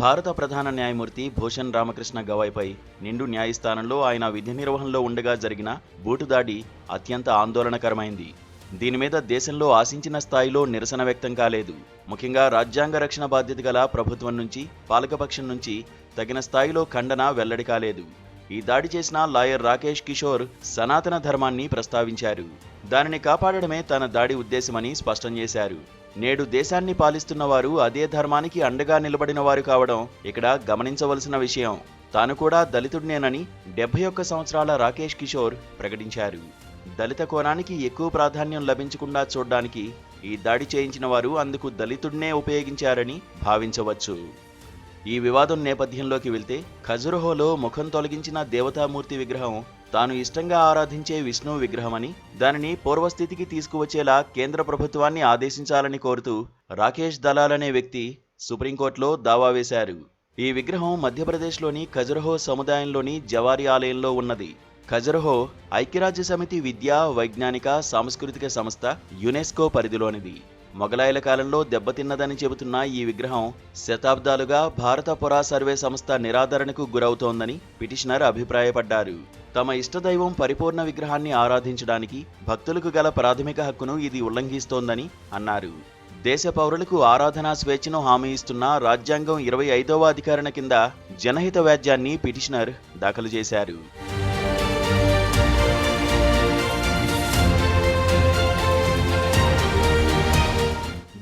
భారత ప్రధాన న్యాయమూర్తి భూషణ్ రామకృష్ణ గవాయ్పై నిండు న్యాయస్థానంలో ఆయన విధి నిర్వహణలో ఉండగా జరిగిన బూటుదాడి అత్యంత ఆందోళనకరమైంది. దీని మీద దేశంలో ఆశించిన స్థాయిలో నిరసన వ్యక్తం కాలేదు. ముఖ్యంగా రాజ్యాంగ రక్షణ బాధ్యత గల ప్రభుత్వం నుంచి, పాలకపక్షం నుంచి తగిన స్థాయిలో ఖండన వెల్లడి కాలేదు. ఈ దాడి చేసిన లాయర్ రాకేష్ కిషోర్ సనాతన ధర్మాన్ని ప్రస్తావించారు. దానిని కాపాడడమే తన దాడి ఉద్దేశమని స్పష్టం చేశారు. నేడు దేశాన్ని పాలిస్తున్న వారు అదే ధర్మానికి అండగా నిలబడిన వారు కావడం ఇక్కడ గమనించవలసిన విషయం. తాను కూడా దళితుడినేనని 71 సంవత్సరాల రాకేష్ కిషోర్ ప్రకటించారు. దళిత కోణానికి ఎక్కువ ప్రాధాన్యం లభించకుండా చూడ్డానికి ఈ దాడి చేయించిన వారు అందుకు దళితుడినే ఉపయోగించారని భావించవచ్చు. ఈ వివాదం నేపథ్యంలోకి వెళ్తే ఖజురహోలో ముఖం తొలగించిన దేవతామూర్తి విగ్రహం తాను ఇష్టంగా ఆరాధించే విష్ణు విగ్రహమని, దానిని పూర్వస్థితికి తీసుకువచ్చేలా కేంద్ర ప్రభుత్వాన్ని ఆదేశించాలని కోరుతూ రాకేష్ దలాల్ అనే వ్యక్తి సుప్రీంకోర్టులో దావా వేశారు. ఈ విగ్రహం మధ్యప్రదేశ్లోని ఖజురహో సముదాయంలోని జవారి ఆలయంలో ఉన్నది. ఖజురహో ఐక్యరాజ్య సమితి విద్యా, వైజ్ఞానిక, సాంస్కృతిక సంస్థ యునెస్కో పరిధిలోనిది. మొఘలాయుల కాలంలో దెబ్బతిన్నదని చెబుతున్న ఈ విగ్రహం శతాబ్దాలుగా భారత పురా సర్వే సంస్థ నిరాదరణకు గురవుతోందని పిటిషనర్ అభిప్రాయపడ్డారు. తమ ఇష్టదైవం పరిపూర్ణ విగ్రహాన్ని ఆరాధించడానికి భక్తులకు గల ప్రాథమిక హక్కును ఇది ఉల్లంఘిస్తోందని అన్నారు. దేశ పౌరులకు ఆరాధనా స్వేచ్ఛను హామీ ఇస్తున్న రాజ్యాంగం 25వ అధికరణ కింద జనహిత వ్యాజ్యాన్ని పిటిషనర్ దాఖలు చేశారు.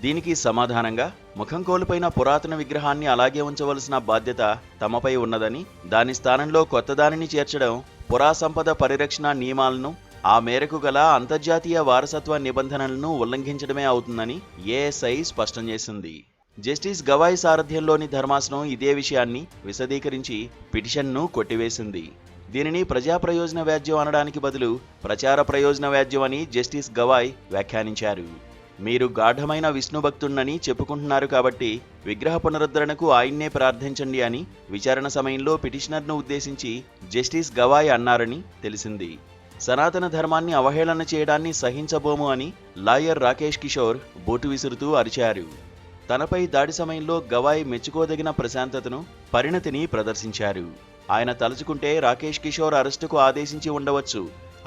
దీనికి సమాధానంగా ముఖం కోల్పోయిన పురాతన విగ్రహాన్ని అలాగే ఉంచవలసిన బాధ్యత తమపై ఉన్నదని, దాని స్థానంలో కొత్తదానిని చేర్చడం పురా సంపద పరిరక్షణ నియమాలను, ఆ మేరకు గల అంతర్జాతీయ వారసత్వ నిబంధనలను ఉల్లంఘించడమే అవుతుందని ఏఎస్ఐ స్పష్టం చేసింది. జస్టిస్ గవాయ్ సారథ్యంలోని ధర్మాసనం ఇదే విషయాన్ని విశదీకరించి పిటిషన్ను కొట్టివేసింది. దీనిని ప్రజా ప్రయోజన వ్యాజ్యం అనడానికి బదులు ప్రచార ప్రయోజన వ్యాజ్యం అని జస్టిస్ గవాయ్ వ్యాఖ్యానించారు. మీరు గాఢమైన విష్ణు భక్తున్నని చెప్పుకుంటున్నారు కాబట్టి విగ్రహ పునరుద్ధరణకు ఆయన్నే ప్రార్థించండి అని విచారణ సమయంలో పిటిషనర్ను ఉద్దేశించి జస్టిస్ గవాయ్ అన్నారని తెలిసింది. సనాతన ధర్మాన్ని అవహేళన చేయడాన్ని సహించబోము అని లాయర్ రాకేష్ కిషోర్ బూటు విసురుతూ అరిచారు. తనపై దాడి సమయంలో గవాయ్ మెచ్చుకోదగిన ప్రశాంతతను, పరిణతిని ప్రదర్శించారు. ఆయన తలుచుకుంటే రాకేష్ కిషోర్ అరెస్టుకు ఆదేశించి ఉండవచ్చు,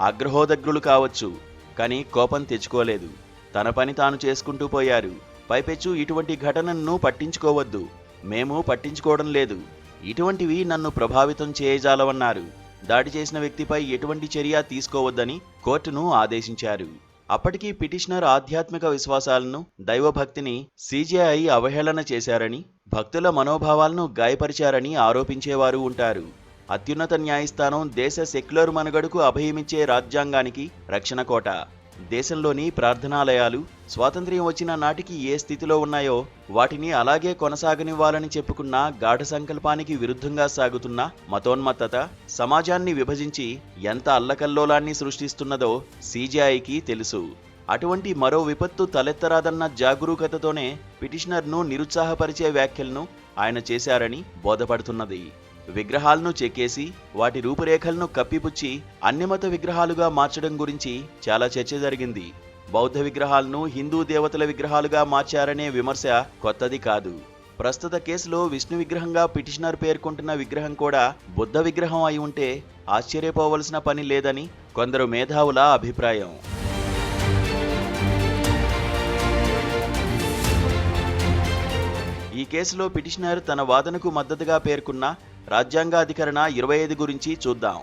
ఆగ్రహోదగ్రులు కావచ్చు, కానీ కోపం తెచ్చుకోలేదు. తన పని తాను చేసుకుంటూ పోయారు. పైపెచ్చు ఇటువంటి ఘటనను పట్టించుకోవద్దు, మేము పట్టించుకోవడం లేదు, ఇటువంటివి నన్ను ప్రభావితం చేయజాలవన్నారు. దాడి చేసిన వ్యక్తిపై ఎటువంటి చర్య తీసుకోవద్దని కోర్టును ఆదేశించారు. అప్పటికీ పిటిషనర్ ఆధ్యాత్మిక విశ్వాసాలను, దైవభక్తిని సిజేఐ అవహేళన చేశారని, భక్తుల మనోభావాలను గాయపరిచారని ఆరోపించేవారు ఉంటారు. అత్యున్నత న్యాయస్థానం దేశ సెక్యులర్ మనుగడకు అభయమిచ్చే రాజ్యాంగానికి రక్షణ కోట. దేశంలోని ప్రార్థనాలయాలు స్వాతంత్ర్యం వచ్చిన నాటికి ఏ స్థితిలో ఉన్నాయో వాటిని అలాగే కొనసాగనివ్వాలని చెప్పుకున్న గాఢ సంకల్పానికి విరుద్ధంగా సాగుతున్న మతోన్మత్తత సమాజాన్ని విభజించి ఎంత అల్లకల్లోలాన్ని సృష్టిస్తున్నదో సిజేఐకి తెలుసు. అటువంటి మరో విపత్తు తలెత్తరాదన్న జాగరూకతతోనే పిటిషనర్ను నిరుత్సాహపరిచే వ్యాఖ్యలను ఆయన చేశారని బోధపడుతున్నది. విగ్రహాలను చెక్కేసి వాటి రూపురేఖలను కప్పిపుచ్చి అన్యమత విగ్రహాలుగా మార్చడం గురించి చాలా చర్చ జరిగింది. బౌద్ధ విగ్రహాలను హిందూ దేవతల విగ్రహాలుగా మార్చారనే విమర్శ కొత్తది కాదు. ప్రస్తుత కేసులో విష్ణు విగ్రహంగా పిటిషనర్ పేర్కొంటున్న విగ్రహం కూడా బుద్ధ విగ్రహం అయి ఉంటే ఆశ్చర్యపోవలసిన పని లేదని కొందరు మేధావుల అభిప్రాయం. ఈ కేసులో పిటిషనర్ తన వాదనకు మద్దతుగా పేర్కొన్న రాజ్యాంగాధికరణ 25 గురించి చూద్దాం.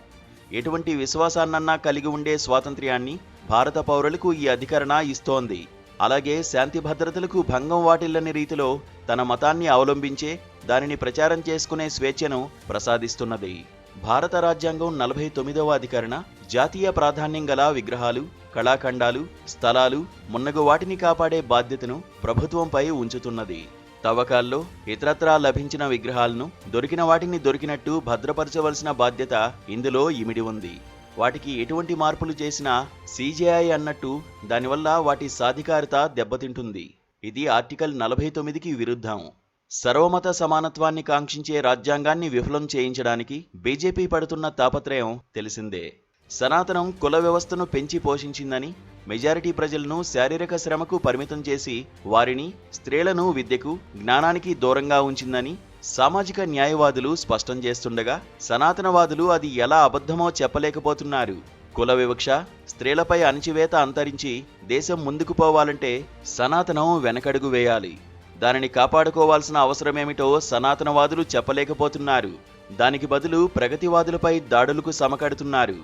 ఎటువంటి విశ్వాసాన్నన్నా కలిగి ఉండే స్వాతంత్ర్యాన్ని భారత పౌరులకు ఈ అధికరణ ఇస్తోంది. అలాగే శాంతి భద్రతలకు భంగం వాటిల్లని రీతిలో తన మతాన్ని అవలంబించే, దానిని ప్రచారం చేసుకునే స్వేచ్ఛను ప్రసాదిస్తున్నది. భారత రాజ్యాంగం 49వ అధికరణ జాతీయ ప్రాధాన్యం గల విగ్రహాలు, కళాఖండాలు, స్థలాలు మున్నగు వాటిని కాపాడే బాధ్యతను ప్రభుత్వంపై ఉంచుతున్నది. తవ్వకాల్లో ఇతరత్రా లభించిన విగ్రహాలను దొరికిన వాటిని దొరికినట్టు భద్రపరచవలసిన బాధ్యత ఇందులో ఇమిడి ఉంది. వాటికి ఎటువంటి మార్పులు చేసినా సిజేఐ అన్నట్టు దానివల్ల వాటి సాధికారత దెబ్బతింటుంది. ఇది ఆర్టికల్ 49కి విరుద్ధం. సర్వమత సమానత్వాన్ని కాంక్షించే రాజ్యాంగాన్ని విఫలం చేయించడానికి బీజేపీ పడుతున్న తాపత్రయం తెలిసిందే. సనాతనం కుల వ్యవస్థను పెంచి పోషించిందని, మెజారిటీ ప్రజలను శారీరక శ్రమకు పరిమితం చేసి వారిని, స్త్రీలను విద్యకు, జ్ఞానానికి దూరంగా ఉంచిందని, సామాజిక న్యాయవాదులు స్పష్టం చేస్తుండగా సనాతనవాదులు అది ఎలా అబద్ధమో చెప్పలేకపోతున్నారు. కుల వివక్ష, స్త్రీలపై అణచివేత అంతరించి దేశం ముందుకు పోవాలంటే సనాతనం వెనకడుగు వేయాలి. దానిని కాపాడుకోవాల్సిన అవసరమేమిటో సనాతనవాదులు చెప్పలేకపోతున్నారు. దానికి బదులు ప్రగతివాదులపై దాడులకు సమకడుతున్నారు.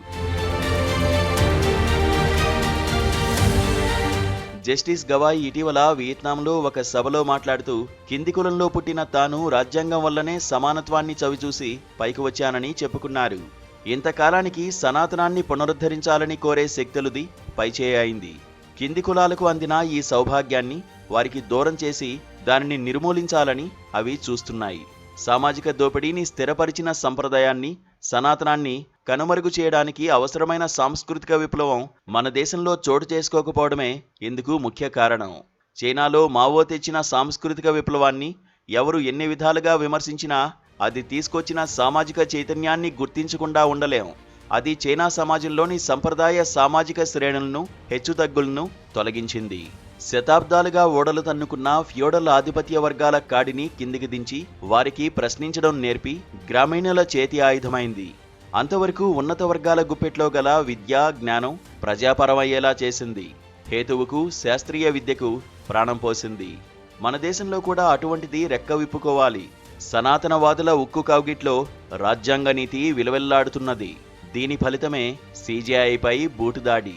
జస్టిస్ గవాయ్ ఇటీవల వియత్నాంలో ఒక సభలో మాట్లాడుతూ కింది కులంలో పుట్టిన తాను రాజ్యాంగం వల్లనే సమానత్వాన్ని చవిచూసి పైకి వచ్చానని చెప్పుకున్నారు. ఇంతకాలానికి సనాతనాన్ని పునరుద్ధరించాలని కోరే శక్తులది పైచేయి అయింది. కింది కులాలకు అందిన ఈ సౌభాగ్యాన్ని వారికి దూరం చేసి దానిని నిర్మూలించాలని అవి చూస్తున్నాయి. సామాజిక దోపిడీని స్థిరపరిచిన సంప్రదాయాన్ని, సనాతనాన్ని కనుమరుగు చేయడానికి అవసరమైన సాంస్కృతిక విప్లవం మన దేశంలో చోటు చేసుకోకపోవడమే ఇందుకు ముఖ్య కారణం. చైనాలో మావో తెచ్చిన సాంస్కృతిక విప్లవాన్ని ఎవరు ఎన్ని విధాలుగా విమర్శించినా అది తీసుకొచ్చిన సామాజిక చైతన్యాన్ని గుర్తించకుండా ఉండలేం. అది చైనా సమాజంలోని సంప్రదాయ సామాజిక శ్రేణులను, హెచ్చుతగ్గులను తొలగించింది. శతాబ్దాలుగా ఓడలు తన్నుకున్న ఫ్యూడల్ ఆధిపత్య వర్గాల కాడిని కిందికి దించి వారికి ప్రశ్నించడం నేర్పి గ్రామీణుల చేతి ఆయుధమైంది. అంతవరకు ఉన్నత వర్గాల గుప్పెట్లో గల విద్య, జ్ఞానం ప్రజాపరమయ్యేలా చేసింది. హేతువుకు, శాస్త్రీయ విద్యకు ప్రాణం పోసింది. మన దేశంలో కూడా అటువంటిది రెక్క విప్పుకోవాలి. సనాతనవాదుల ఉక్కు కౌగిట్లో రాజ్యాంగ నీతి విలువెల్లాడుతున్నది. దీని ఫలితమే CJIపై బూటుదాడి.